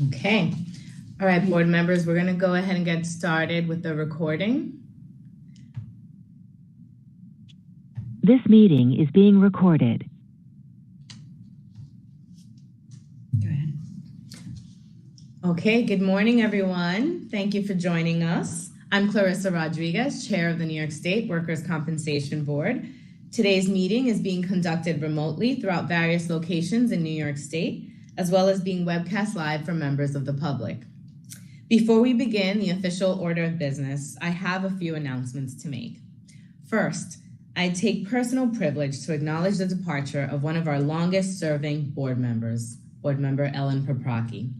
Okay. All right, board members, we're going to go ahead and get started with the recording. This meeting is being recorded. Go ahead. Okay, good morning, everyone. Thank you for joining us. I'm Clarissa Rodriguez, Chair of the New York State Workers' Compensation Board. Today's meeting is being conducted remotely throughout various locations in New York State, as well as being webcast live for members of the public. Before we begin the official order of business, I have a few announcements to make. First, I take personal privilege to acknowledge the departure of one of our longest-serving board members, Board Member Ellen Paprocki.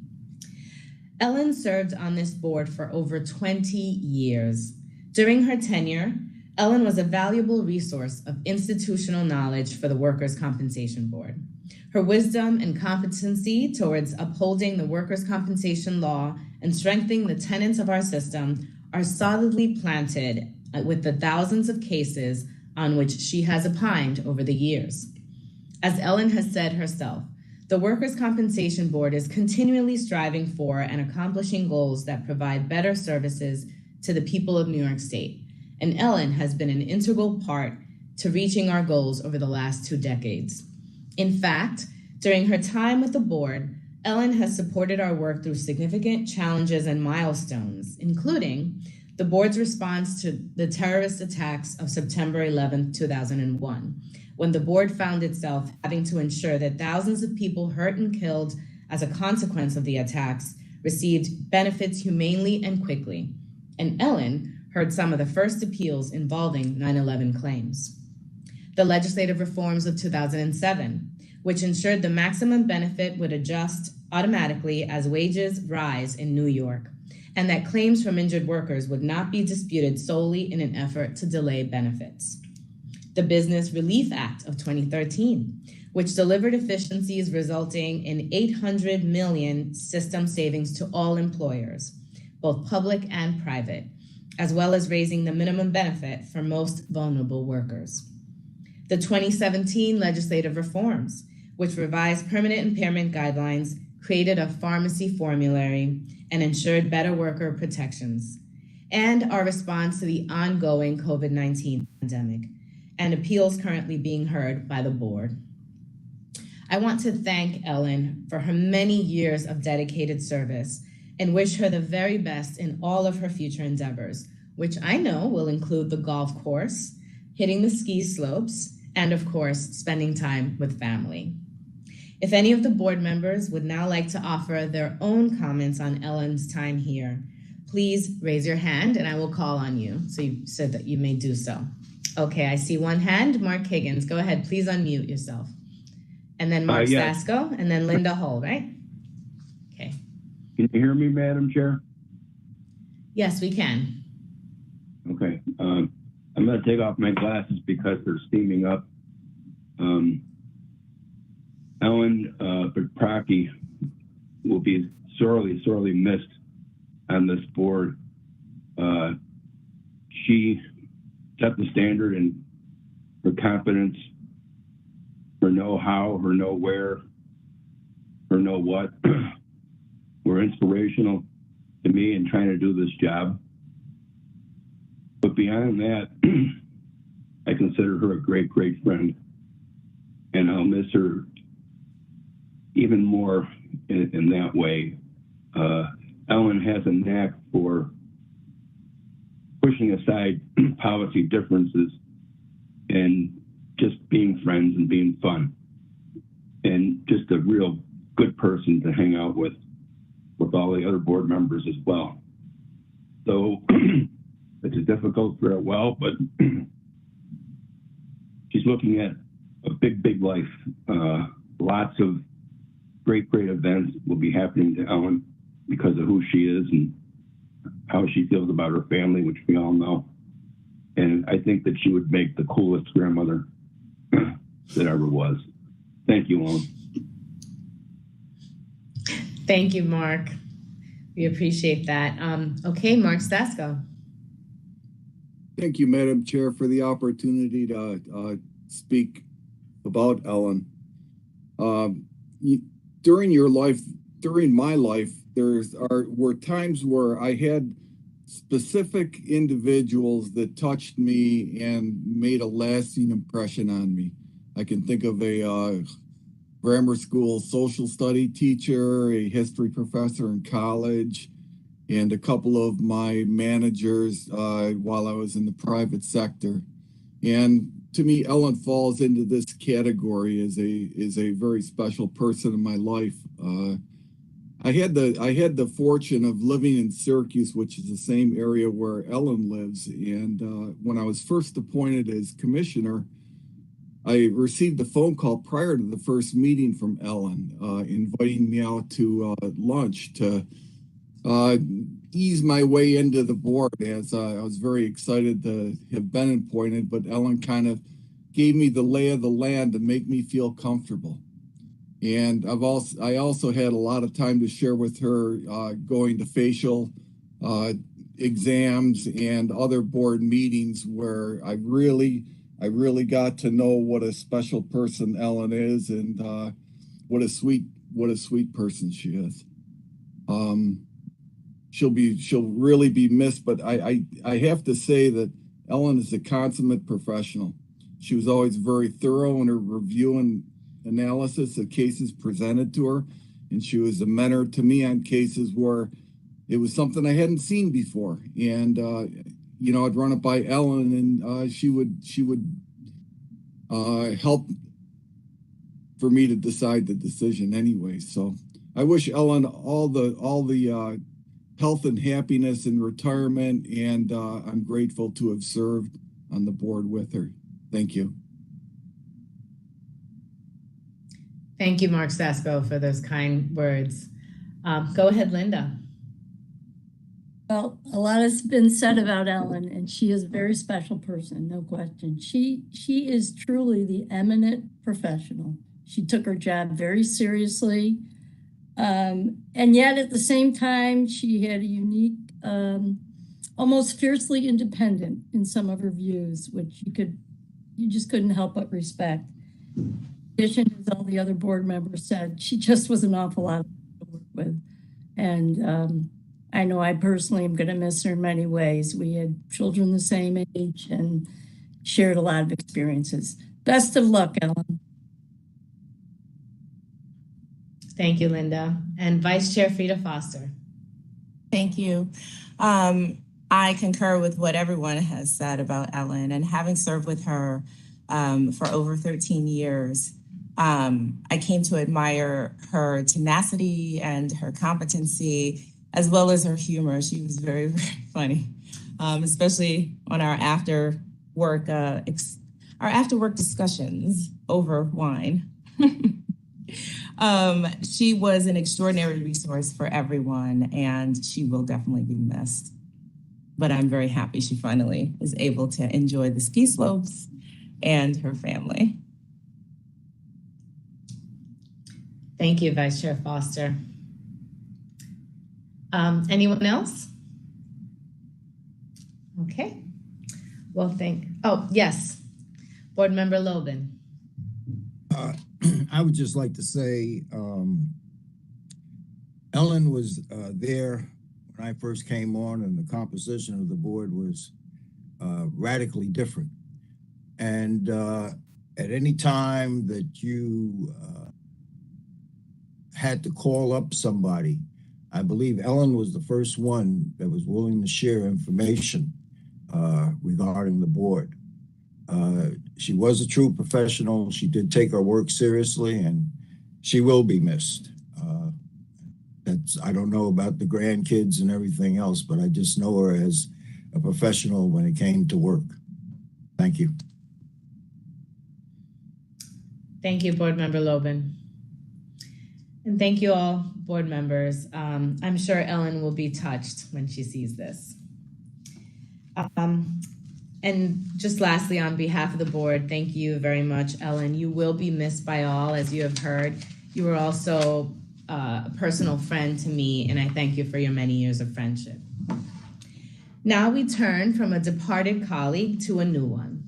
Ellen served on this board for over 20 years. During her tenure, Ellen was a valuable resource of institutional knowledge for the Workers' Compensation Board. Her wisdom and competency towards upholding the workers' compensation law and strengthening the tenets of our system are solidly planted with the thousands of cases on which she has opined over the years. As Ellen has said herself, the Workers' Compensation Board is continually striving for and accomplishing goals that provide better services to the people of New York State, and Ellen has been an integral part to reaching our goals over the last 2 decades. In fact, during her time with the board, Ellen has supported our work through significant challenges and milestones, including the board's response to the terrorist attacks of September 11, 2001, when the board found itself having to ensure that thousands of people hurt and killed as a consequence of the attacks received benefits humanely and quickly. And Ellen heard some of the first appeals involving 9/11 claims. The legislative reforms of 2007, which ensured the maximum benefit would adjust automatically as wages rise in New York, and that claims from injured workers would not be disputed solely in an effort to delay benefits. The Business Relief Act of 2013, which delivered efficiencies resulting in $800 million system savings to all employers, both public and private, as well as raising the minimum benefit for most vulnerable workers. The 2017 legislative reforms, which revised permanent impairment guidelines, created a pharmacy formulary, and ensured better worker protections, and our response to the ongoing COVID-19 pandemic, and appeals currently being heard by the board. I want to thank Ellen for her many years of dedicated service and wish her the very best in all of her future endeavors, which I know will include the golf course, hitting the ski slopes, and of course, spending time with family. If any of the board members would now like to offer their own comments on Ellen's time here, please raise your hand and I will call on you so that you may do so. Okay, I see one hand. Mark Higgins, go ahead, please unmute yourself. And then Mark Stasko, and then Linda Hull, right? Okay. Can you hear me, Madam Chair? Yes, we can. Okay. I'm going to take off my glasses because they're steaming up. Ellen Paprocki will be sorely missed on this board. She set the standard in her competence, her know-how, her know-where, her know-what were inspirational to me in trying to do this job. But beyond that, I consider her a great friend, and I'll miss her even more in that way. Ellen has a knack for pushing aside policy differences and just being friends and being fun, and just a real good person to hang out with all the other board members as well. So it's a difficult farewell, but she's looking at a big life. Lots of great events will be happening to Ellen because of who she is and how she feels about her family, which we all know. And I think that she would make the coolest grandmother that ever was. Thank you, Ellen. Thank you, Mark. We appreciate that. Okay, Mark Stasko. Thank you, Madam Chair, for the opportunity to speak about Ellen. During my life, were times where I had specific individuals that touched me and made a lasting impression on me. I can think of a grammar school social study teacher, a history professor in college, and a couple of my managers while I was in the private sector. And to me, Ellen falls into this category as a very special person in my life. I had the fortune of living in Syracuse, which is the same area where Ellen lives. And when I was first appointed as commissioner, I received a phone call prior to the first meeting from Ellen, inviting me out to lunch to ease my way into the board, as I was very excited to have been appointed, but Ellen kind of gave me the lay of the land to make me feel comfortable. And I also had a lot of time to share with her, going to facial exams and other board meetings where I really got to know what a special person Ellen is, and what a sweet person she is. She'll really be missed, but I have to say that Ellen is a consummate professional. She was always very thorough in her review and analysis of cases presented to her, and she was a mentor to me on cases where it was something I hadn't seen before. And I'd run it by Ellen, and she would help for me to decide the decision anyway. So I wish Ellen all the health and happiness in retirement, and I'm grateful to have served on the board with her. Thank you. Thank you, Mark Sasko, for those kind words. Go ahead, Linda. Well, a lot has been said about Ellen, and she is a very special person, no question. She is truly the eminent professional. She took her job very seriously. And yet at the same time, she had a unique, almost fiercely independent in some of her views, which you just couldn't help but respect. In addition, as all the other board members said, she just was an awful lot to work with. And I know I personally am going to miss her in many ways. We had children the same age and shared a lot of experiences. Best of luck, Ellen. Thank you, Linda. And Vice Chair Frida Foster. Thank you. I concur with what everyone has said about Ellen, and having served with her for over 13 years, I came to admire her tenacity and her competency, as well as her humor. She was very, very funny, especially on our after work discussions over wine. She was an extraordinary resource for everyone, and she will definitely be missed. But I'm very happy she finally is able to enjoy the ski slopes and her family. Thank you, Vice Chair Foster. Anyone else? Okay. Well, yes. Board Member Lobin. I would just like to say, Ellen was there when I first came on, and the composition of the board was radically different. And at any time that you had to call up somebody, I believe Ellen was the first one that was willing to share information regarding the board. She was a true professional. She did take her work seriously, and she will be missed. I don't know about the grandkids and everything else, but I just know her as a professional when it came to work. Thank you. Thank you, Board Member Lobin. And thank you all, board members. I'm sure Ellen will be touched when she sees this. And just lastly, on behalf of the board, thank you very much, Ellen. You will be missed by all, as you have heard. You were also a personal friend to me, and I thank you for your many years of friendship. Now we turn from a departed colleague to a new one,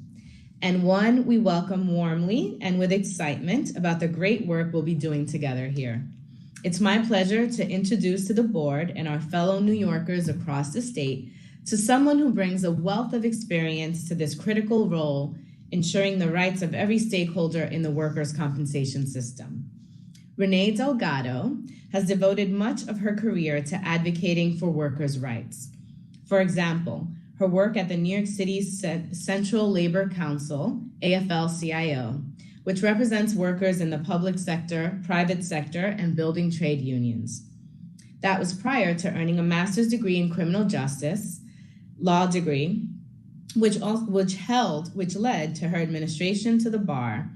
and one we welcome warmly and with excitement about the great work we'll be doing together here. It's my pleasure to introduce to the board and our fellow New Yorkers across the state to someone who brings a wealth of experience to this critical role, ensuring the rights of every stakeholder in the workers' compensation system. Rene Delgado has devoted much of her career to advocating for workers' rights. For example, her work at the New York City Central Labor Council, AFL-CIO, which represents workers in the public sector, private sector, and building trade unions. That was prior to earning a master's degree in criminal justice, law degree, which led to her administration to the bar,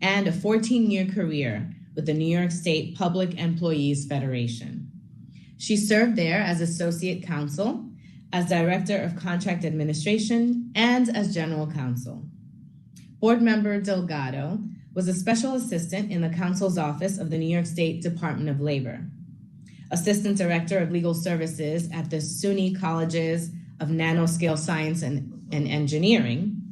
and a 14-year career with the New York State Public Employees Federation. She served there as associate counsel, as director of contract administration, and as general counsel. Board member Delgado was a special assistant in the counsel's office of the New York State Department of Labor, assistant director of legal services at the SUNY Colleges of Nanoscale Science and Engineering,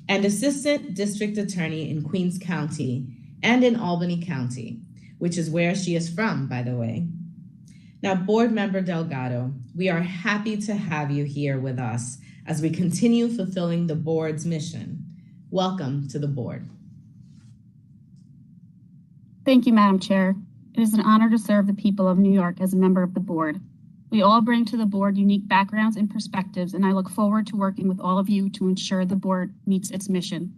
and assistant district attorney in Queens County and in Albany County, which is where she is from, by the way. Now, board member Delgado, we are happy to have you here with us as we continue fulfilling the board's mission. Welcome to the board. Thank you, Madam Chair. It is an honor to serve the people of New York as a member of the board. We all bring to the board unique backgrounds and perspectives, and I look forward to working with all of you to ensure the board meets its mission.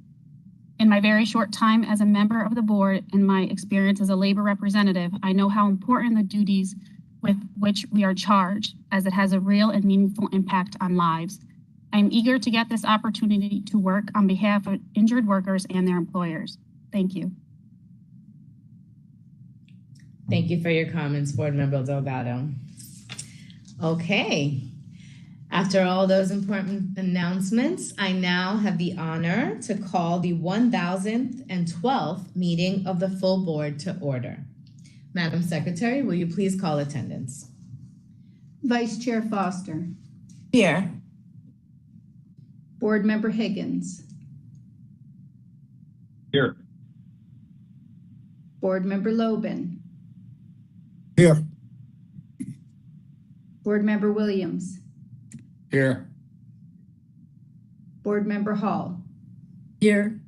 In my very short time as a member of the board and my experience as a labor representative, I know how important the duties with which we are charged, as it has a real and meaningful impact on lives. I am eager to get this opportunity to work on behalf of injured workers and their employers. Thank you. Thank you for your comments, board member Delgado. Okay. After all those important announcements, I now have the honor to call the 1012th meeting of the full board to order. Madam Secretary, will you please call attendance? Vice Chair Foster. Here. Board Member Higgins. Here. Board Member Lobin. Here. Board Member Williams. Here. Board Member Hall. Here.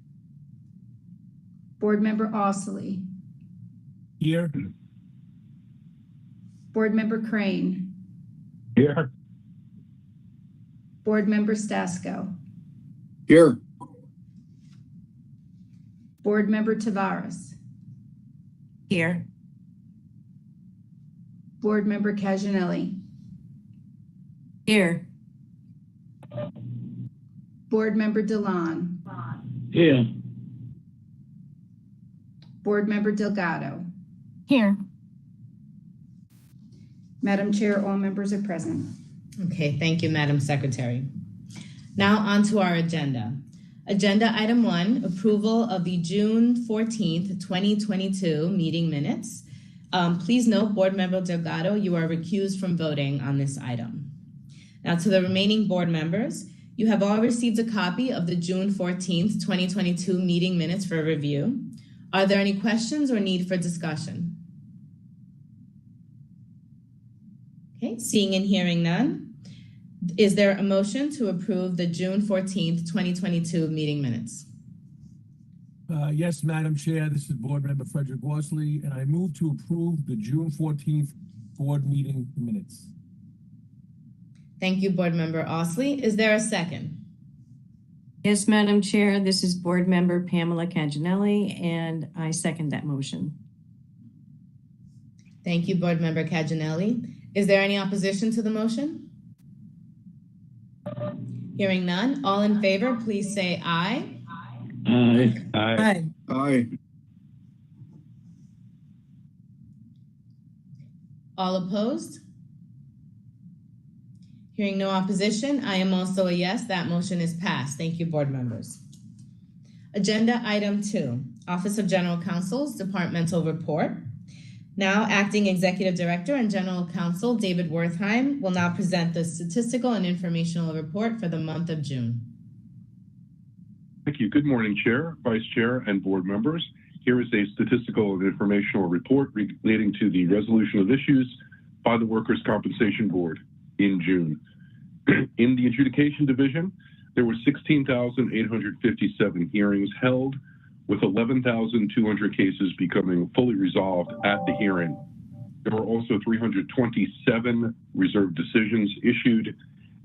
Board Member Ostley. Here. Board Member Crane. Here. Board Member Stasko. Here. Board Member Tavares. Here. Board Member Caginelli. Here. Board Member Delon. Here. Board Member Delgado. Here. Madam Chair, all members are present. Okay, thank you, Madam Secretary. Now on to our agenda. Agenda item 1, approval of the June 14th, 2022 meeting minutes. Please note, Board Member Delgado, you are recused from voting on this item. Now to the remaining board members, you have all received a copy of the June 14th, 2022 meeting minutes for review. Are there any questions or need for discussion? Okay, seeing and hearing none. Is there a motion to approve the June 14th, 2022 meeting minutes? Yes, Madam Chair, this is Board Member Frederick Worsley, and I move to approve the June 14th board meeting minutes. Thank you, Board Member Ostley. Is there a second? Yes, Madam Chair, this is Board Member Pamela Caginelli, and I second that motion. Thank you, Board Member Caginelli. Is there any opposition to the motion? Hearing none, all in favor, please say aye. Aye. Aye. Aye. All opposed? Hearing no opposition, I am also a yes. That motion is passed. Thank you, board members. Agenda item 2, Office of General Counsel's Departmental Report. Now, Acting Executive Director and General Counsel David Wertheim will now present the Statistical and Informational Report for the month of June. Thank you. Good morning, Chair, Vice Chair, and board members. Here is a statistical and informational report relating to the resolution of issues by the Workers' Compensation Board in June. In the adjudication division, there were 16,857 hearings held, with 11,200 cases becoming fully resolved at the hearing. There were also 327 reserved decisions issued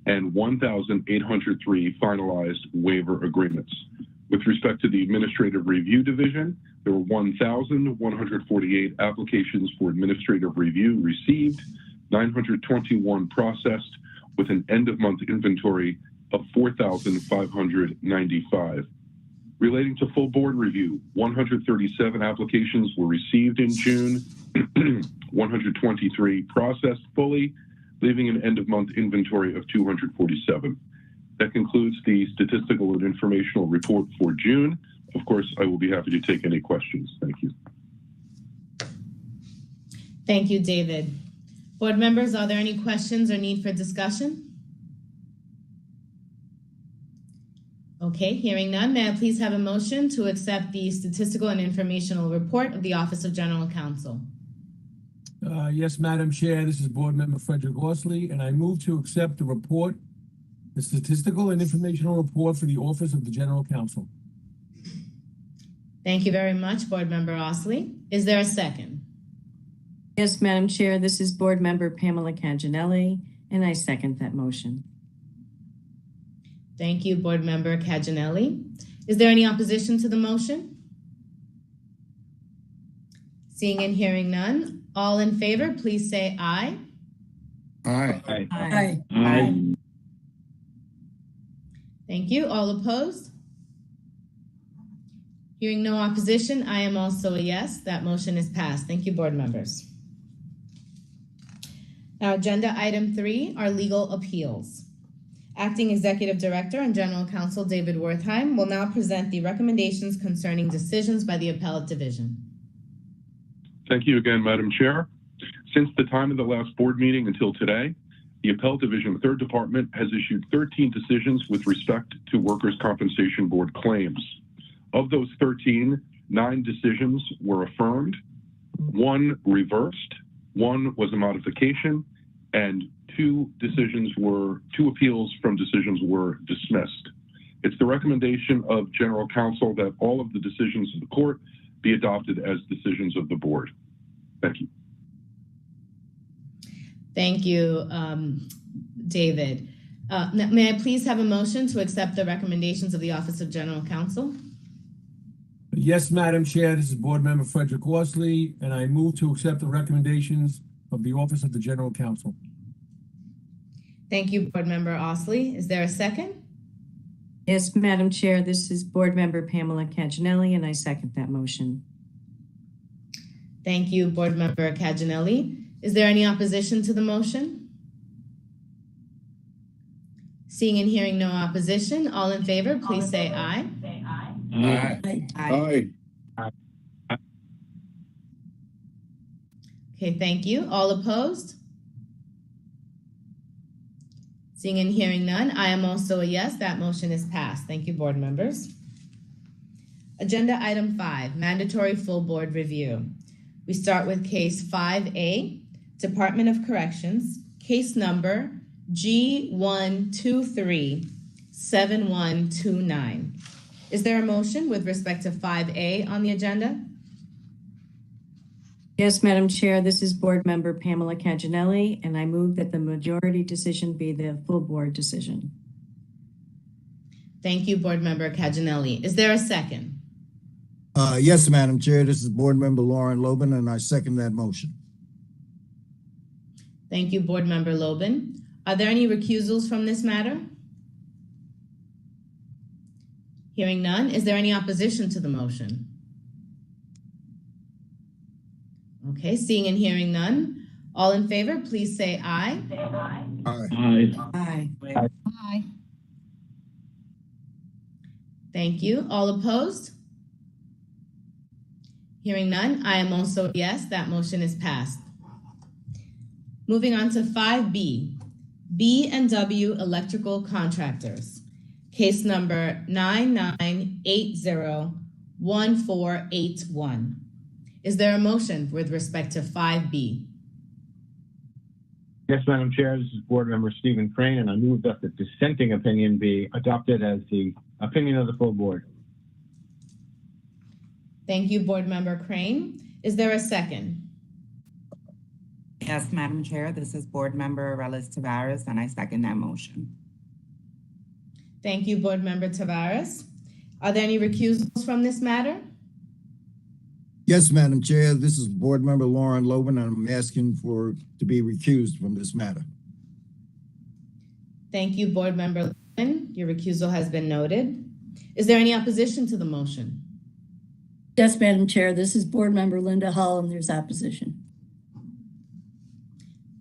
and 1,803 finalized waiver agreements. With respect to the administrative review division, there were 1,148 applications for administrative review received, 921 processed, with an end-of-month inventory of 4,595. Relating to full board review, 137 applications were received in June, 123 processed fully, leaving an end-of-month inventory of 247. That concludes the statistical and informational report for June. Of course, I will be happy to take any questions. Thank you. Thank you, David. Board members, are there any questions or need for discussion? Okay, hearing none, may I please have a motion to accept the statistical and informational report of the Office of General Counsel? Yes, Madam Chair, this is Board Member Frederick Horsley, and I move to accept the report, the statistical and informational report for the Office of the General Counsel. Thank you very much, Board Member Horsley. Is there a second? Yes, Madam Chair, this is Board Member Pamela Canginelli, and I second that motion. Thank you, Board Member Canginelli. Is there any opposition to the motion? Seeing and hearing none, all in favor, please say aye. Aye. Aye. Aye. Thank you. All opposed? Hearing no opposition, I am also a yes. That motion is passed. Thank you, board members. Now, agenda item 3 are legal appeals. Acting Executive Director and General Counsel David Wertheim will now present the recommendations concerning decisions by the Appellate Division. Thank you again, Madam Chair. Since the time of the last board meeting until today, the Appellate Division 3rd Department has issued 13 decisions with respect to Workers' Compensation Board claims. Of those 13, 9 decisions were affirmed, 1 reversed, 1 was a modification, and 2 appeals from decisions were dismissed. It's the recommendation of General Counsel that all of the decisions of the court be adopted as decisions of the board. Thank you. Thank you, David. May I please have a motion to accept the recommendations of the Office of General Counsel? Yes, Madam Chair, this is Board Member Frederick Horsley, and I move to accept the recommendations of the Office of the General Counsel. Thank you, Board Member Horsley. Is there a second? Yes, Madam Chair, this is Board Member Pamela Canginelli, and I second that motion. Thank you, Board Member Canginelli. Is there any opposition to the motion? Seeing and hearing no opposition, all in favor, please say aye. Aye. Aye. Okay, thank you. All opposed? Seeing and hearing none, I am also a yes. That motion is passed. Thank you, board members. Agenda item 5, mandatory full board review. We start with case 5A, Department of Corrections, case number G1237129. Is there a motion with respect to 5A on the agenda? Yes, Madam Chair, this is Board Member Pamela Canginelli, and I move that the majority decision be the full board decision. Thank you, Board Member Canginelli. Is there a second? Yes, Madam Chair, this is Board Member Lauren Lobin, and I second that motion. Thank you, Board Member Lobin. Are there any recusals from this matter? Hearing none, is there any opposition to the motion? Okay, seeing and hearing none, all in favor, please say aye. Aye. Aye. Aye. Thank you. All opposed? Hearing none, I am also a yes. That motion is passed. Moving on to 5B, B&W Electrical Contractors, case number 9980 1481. Is there a motion with respect to 5B? Yes, Madam Chair, this is Board Member Stephen Crane, and I move that the dissenting opinion be adopted as the opinion of the full board. Thank you, Board Member Crane. Is there a second? Yes, Madam Chair, this is Board Member Relis Tavares, and I second that motion. Thank you, Board Member Tavares. Are there any recusals from this matter? Yes, Madam Chair, this is Board Member Lauren Loban, and I'm asking to be recused from this matter. Thank you, Board Member Loban. Your recusal has been noted. Is there any opposition to the motion? Yes, Madam Chair, this is Board Member Linda Hull, and there's opposition.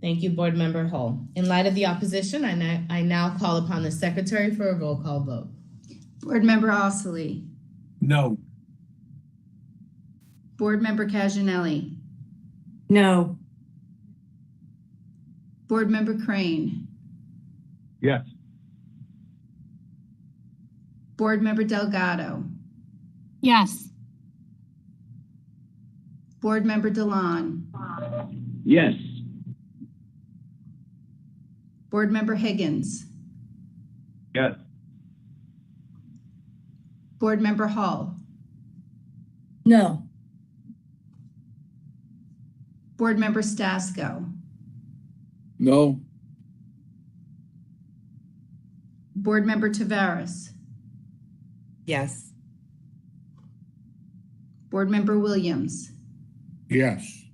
Thank you, Board Member Hull. In light of the opposition, I now call upon the Secretary for a roll call vote. Board Member Ossoly. No. Board Member Caginelli. No. Board Member Crane. Yes. Board Member Delgado. Yes. Board Member Delon. Yes. Board Member Higgins. Yes. Board Member Hall. No. Board Member Stasko. No. Board Member Tavares. Yes. Board Member Williams. Yes.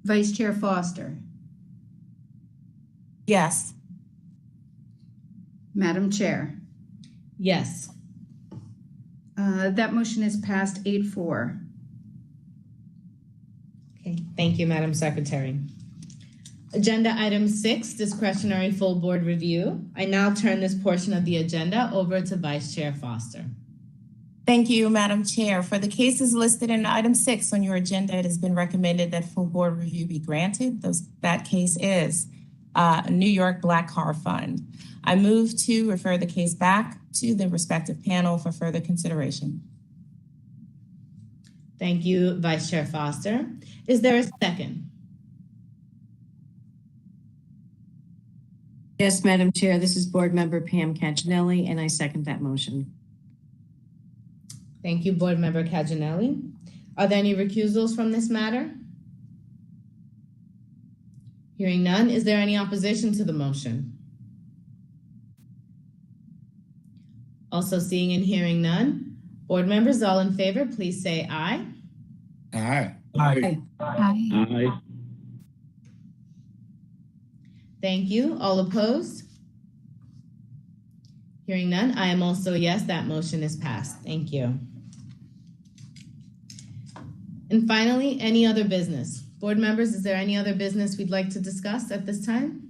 Vice Chair Foster. Yes. Madam Chair. Yes. That motion is passed 8-4. Okay, thank you, Madam Secretary. Agenda item 6, discretionary full board review. I now turn this portion of the agenda over to Vice Chair Foster. Thank you, Madam Chair. For the cases listed in item 6 on your agenda, it has been recommended that full board review be granted. That case is New York Black Car Fund. I move to refer the case back to the respective panel for further consideration. Thank you, Vice Chair Foster. Is there a second? Yes, Madam Chair, this is Board Member Pam Caginelli, and I second that motion. Thank you, Board Member Caginelli. Are there any recusals from this matter? Hearing none, is there any opposition to the motion? Also seeing and hearing none. Board members, all in favor, please say aye. Aye. Aye. Aye. Aye. Thank you. All opposed? Hearing none, I am also a yes, that motion is passed. Thank you. And finally, any other business? Board members, is there any other business we'd like to discuss at this time?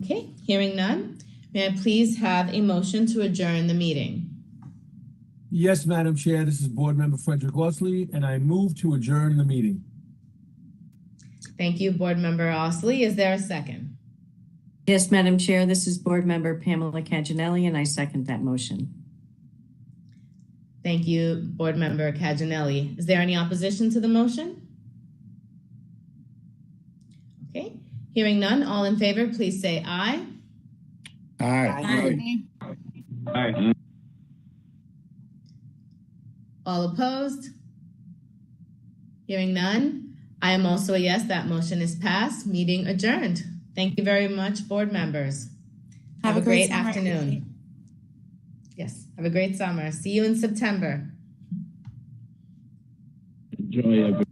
Okay, hearing none, may I please have a motion to adjourn the meeting? Yes, Madam Chair, this is Board Member Frederick Orsley, and I move to adjourn the meeting. Thank you, Board Member Osley. Is there a second? Yes, Madam Chair, this is Board Member Pamela Caginelli, and I second that motion. Thank you, Board Member Caginelli. Is there any opposition to the motion? Okay, hearing none, all in favor, please say aye. Aye. Aye. All opposed? Hearing none, I am also a yes, that motion is passed. Meeting adjourned. Thank you very much, board members. Have a great afternoon. Yes, have a great summer. See you in September. Enjoy, everybody.